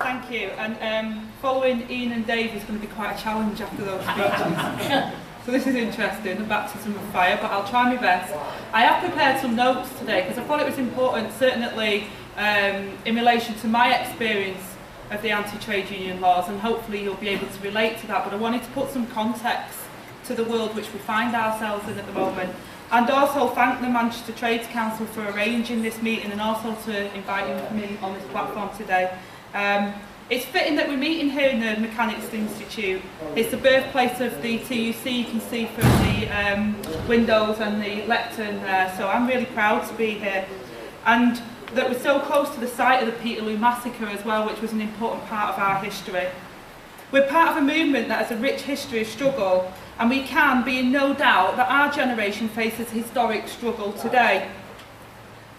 Thank you. And following Ian and Dave is going to be quite a challenge after those speeches. So this is interesting, a baptism of fire, but I'll try my best. I have prepared some notes today because I thought it was important, certainly in relation to my experience of the anti-trade union laws, and hopefully you'll be able to relate to that, but I wanted to put some context to the world which we find ourselves in at the moment, and also thank the Manchester Trades Council for arranging this meeting and also to inviting me on this platform today. It's fitting that we're meeting here in the Mechanics Institute. It's the birthplace of the TUC, you can see from the windows and the lectern there, so I'm really proud to be here. And that we're so close to the site of the Peterloo Massacre as well, which was an important part of our history. We're part of a movement that has a rich history of struggle, and we can be in no doubt that our generation faces historic struggle today.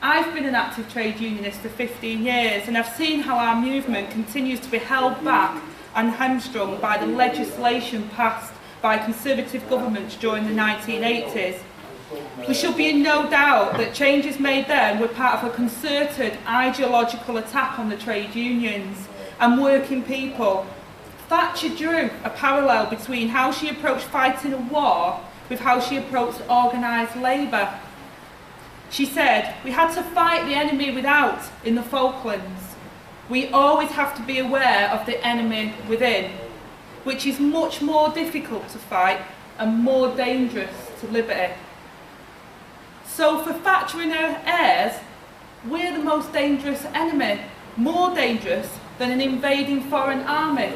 I've been an active trade unionist for 15 years, and I've seen how our movement continues to be held back and hamstrung by the legislation passed by Conservative governments during the 1980s. We should be in no doubt that changes made then were part of a concerted ideological attack on the trade unions and working people. Thatcher drew a parallel between how she approached fighting a war with how she approached organised labour. She said, we had to fight the enemy without in the Falklands. We always have to be aware of the enemy within, which is much more difficult to fight and more dangerous to liberty. So for Thatcher and her heirs, we're the most dangerous enemy, more dangerous than an invading foreign army.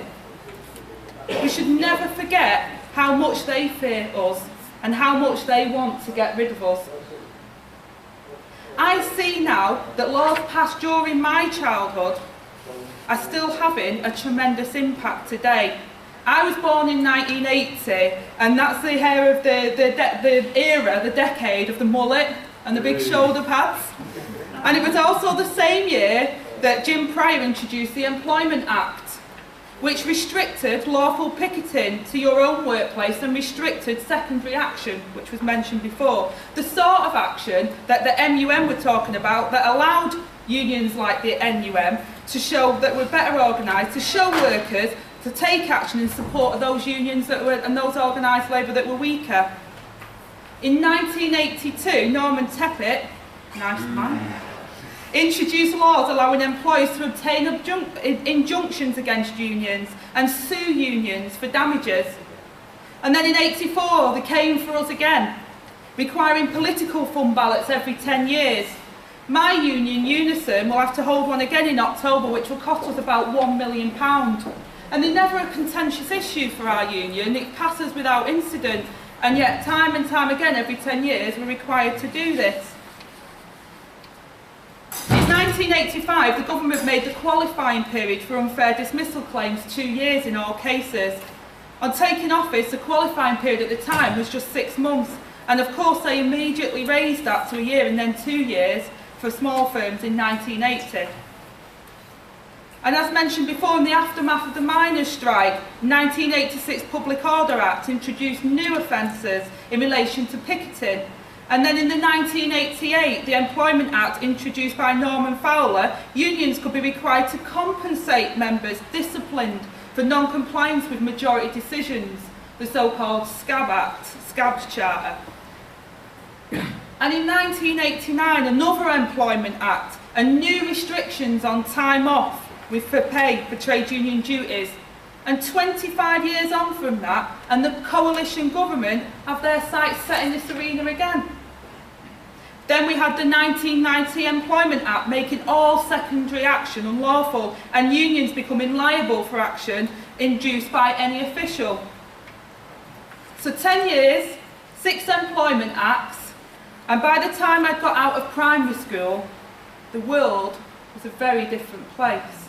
We should never forget how much they fear us and how much they want to get rid of us. I see now that laws passed during my childhood are still having a tremendous impact today. I was born in 1980, and that's the era of the decade of the mullet and the big shoulder pads. And it was also the same year that Jim Pryor introduced the Employment Act, which restricted lawful picketing to your own workplace and restricted secondary action, which was mentioned before. The sort of action that the MUM were talking about that allowed unions like the NUM to show that we're better organised, to show workers to take action in support of those unions that were, and those organised labour that were weaker. In 1982, Norman Teppit, nice man, introduced laws allowing employers to obtain injunctions against unions and sue unions for damages. And then in 1984, they came for us again, requiring political fund ballots every 10 years. My union, Unison, will have to hold one again in October, which will cost us about £1 million. And they're never a contentious issue for our union. It passes without incident, and yet time and time again, every 10 years, we're required to do this. In 1985, the government made the qualifying period for unfair dismissal claims 2 years in all cases. On taking office, the qualifying period at the time was just 6 months, and of course they immediately raised that to a year and then 2 years for small firms in 1980. And as mentioned before, in the aftermath of the miners' strike, the 1986 Public Order Act introduced new offences in relation to picketing. And then in the 1988, the Employment Act introduced by Norman Fowler, unions could be required to compensate members disciplined for non-compliance with majority decisions, the so-called SCAB Act, SCAB's Charter. And in 1989, another Employment Act and new restrictions on time off for pay for trade union duties. And 25 years on from that, and the coalition government have their sights set in this arena again. Then we had the 1990 Employment Act making all secondary action unlawful and unions becoming liable for action induced by any official. So 10 years, 6 Employment Acts, and by the time I got out of primary school, the world was a very different place.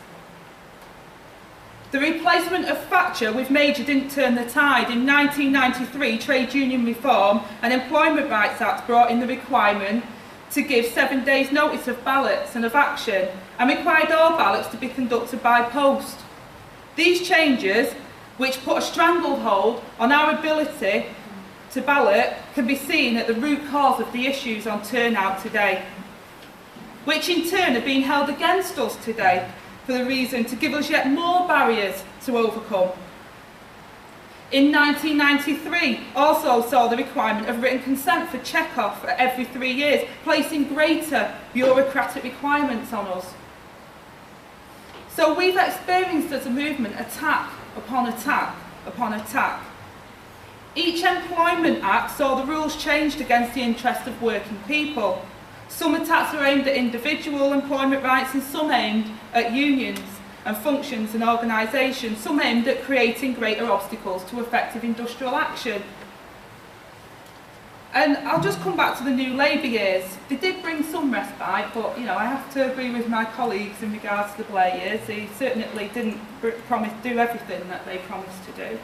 The replacement of Thatcher with Major didn't turn the tide. In 1993, Trade Union Reform and Employment Rights Act brought in the requirement to give 7 days notice of ballots and of action, and required all ballots to be conducted by post. These changes, which put a stranglehold on our ability to ballot, can be seen at the root cause of the issues on turnout today, which in turn are being held against us today. for the reason to give us yet more barriers to overcome. In 1993, also saw the requirement of written consent for check-off every 3 years, placing greater bureaucratic requirements on us. So we've experienced as a movement attack upon attack upon attack. Each Employment Act saw the rules changed against the interest of working people. Some attacks were aimed at individual employment rights and some aimed at unions and functions and organisations, some aimed at creating greater obstacles to effective industrial action. And I'll just come back to the new Labour years. They did bring some respite, but I have to agree with my colleagues in regards to the Blair years. They certainly didn't promise to do everything that they promised to do.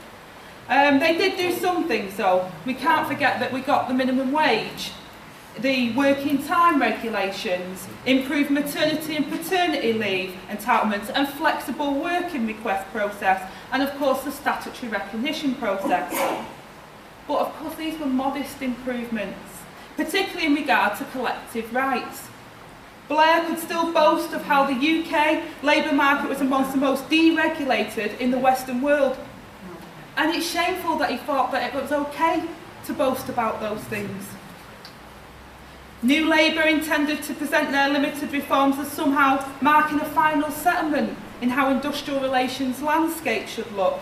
They did do some things though. We can't forget that we got the minimum wage, the working time regulations, improved maternity and paternity leave entitlements and flexible working request process, and of course the statutory recognition process. But of course these were modest improvements, particularly in regard to collective rights. Blair could still boast of how the UK labour market was amongst the most deregulated in the Western world. And it's shameful that he thought that it was okay to boast about those things. New Labour intended to present their limited reforms as somehow marking a final settlement in how industrial relations landscape should look.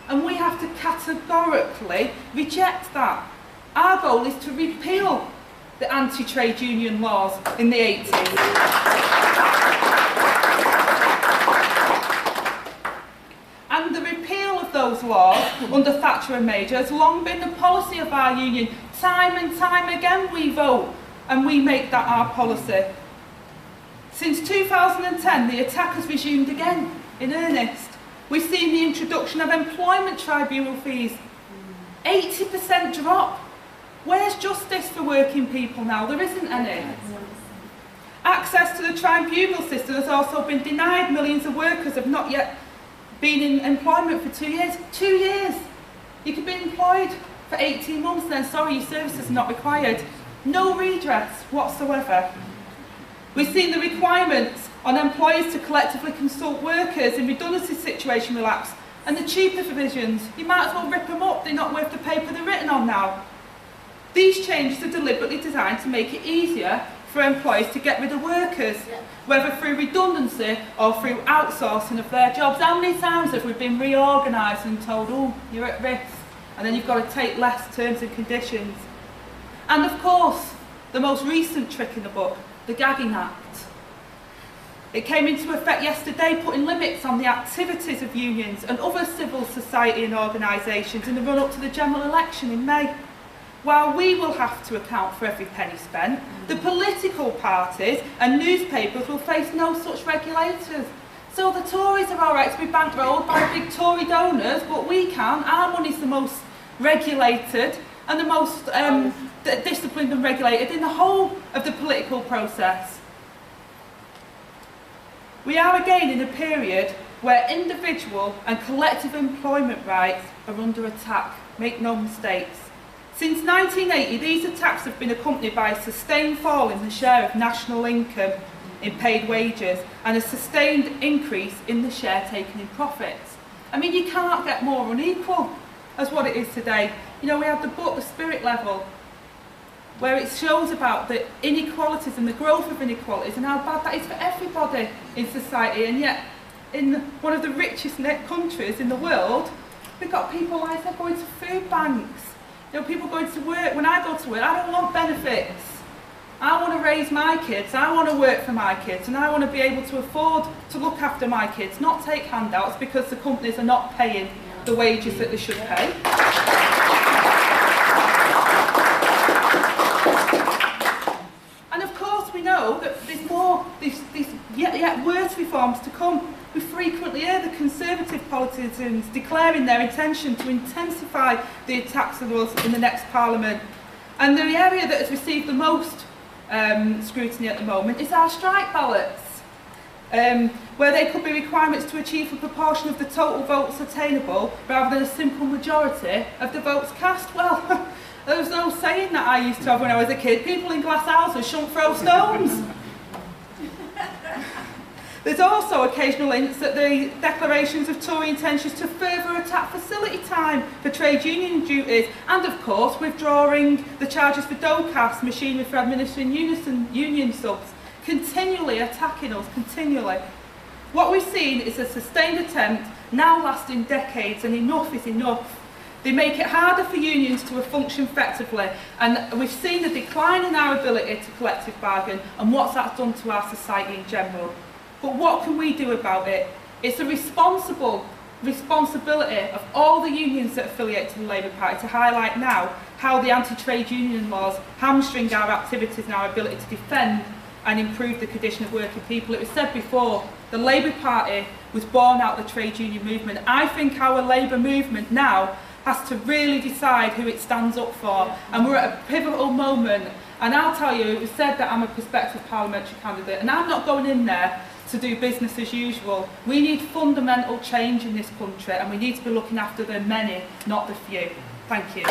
And we have to categorically reject that. Our goal is to repeal the anti-trade union laws in the 80s. And the repeal of those laws under Thatcher and Major has long been the policy of our union. Time and time again we vote and we make that our policy. Since 2010 the attack has resumed again in earnest. We've seen the introduction of employment tribunal fees. 80% drop. Where's justice for working people now? There isn't any. Access to the tribunal system has also been denied. Millions of workers have not yet been in employment for 2 years. 2 years! You could be employed for 18 months then, sorry, your services are not required. No redress whatsoever. We've seen the requirements on employers to collectively consult workers in redundancy situation relax, and the cheaper provisions, you might as well rip them up, they're not worth the paper they're written on now. These changes are deliberately designed to make it easier for employers to get rid of workers, whether through redundancy or through outsourcing of their jobs. How many times have we been reorganised and told, oh, you're at risk, and then you've got to take less terms and conditions? And of course, the most recent trick in the book, the Gagging Act. It came into effect yesterday, putting limits on the activities of unions and other civil society and organisations in the run-up to the general election in May. While we will have to account for every penny spent, the political parties and newspapers will face no such regulators. So the Tories are all right to be bankrolled by big Tory donors, but we can't. Our money's the most regulated and the most disciplined and regulated in the whole of the political process. We are again in a period where individual and collective employment rights are under attack. Make no mistakes. Since 1980, these attacks have been accompanied by a sustained fall in the share of national income in paid wages and a sustained increase in the share taken in profits. I mean, you can't get more unequal as what it is today. We have the book, The Spirit Level, where it shows about the inequalities and the growth of inequalities and how bad that is for everybody in society. And yet, in one of the richest countries in the world, we've got people like that going to food banks. People going to work. When I go to work, I don't want benefits. I want to raise my kids, I want to work for my kids, and I want to be able to afford to look after my kids, not take handouts because the companies are not paying the wages that they should pay. And of course we know that there's more, these yet worse reforms to come. We frequently hear the Conservative politicians declaring their intention to intensify the attacks on us in the next Parliament. And the area that has received the most scrutiny at the moment is our strike ballots, where there could be requirements to achieve a proportion of the total votes attainable rather than a simple majority of the votes cast. Well, there was no saying that I used to have when I was a kid. People in glass houses shouldn't throw stones. There's also occasional hints that the declarations of Tory intentions to further attack facility time for trade union duties, and of course withdrawing the charges for DOCAS, machinery for administering Unison union subs, continually attacking us, continually. What we've seen is a sustained attempt, now lasting decades, and enough is enough. They make it harder for unions to function effectively, and we've seen a decline in our ability to collective bargain and what that's done to our society in general. But what can we do about it? It's a responsibility of all the unions that affiliate to the Labour Party to highlight now how the anti-trade union laws hamstring our activities and our ability to defend and improve the condition of working people. It was said before, the Labour Party was born out of the trade union movement. I think our Labour movement now has to really decide who it stands up for, and we're at a pivotal moment. And I'll tell you, it was said that I'm a prospective parliamentary candidate, and I'm not going in there to do business as usual. We need fundamental change in this country, and we need to be looking after the many, not the few. Thank you.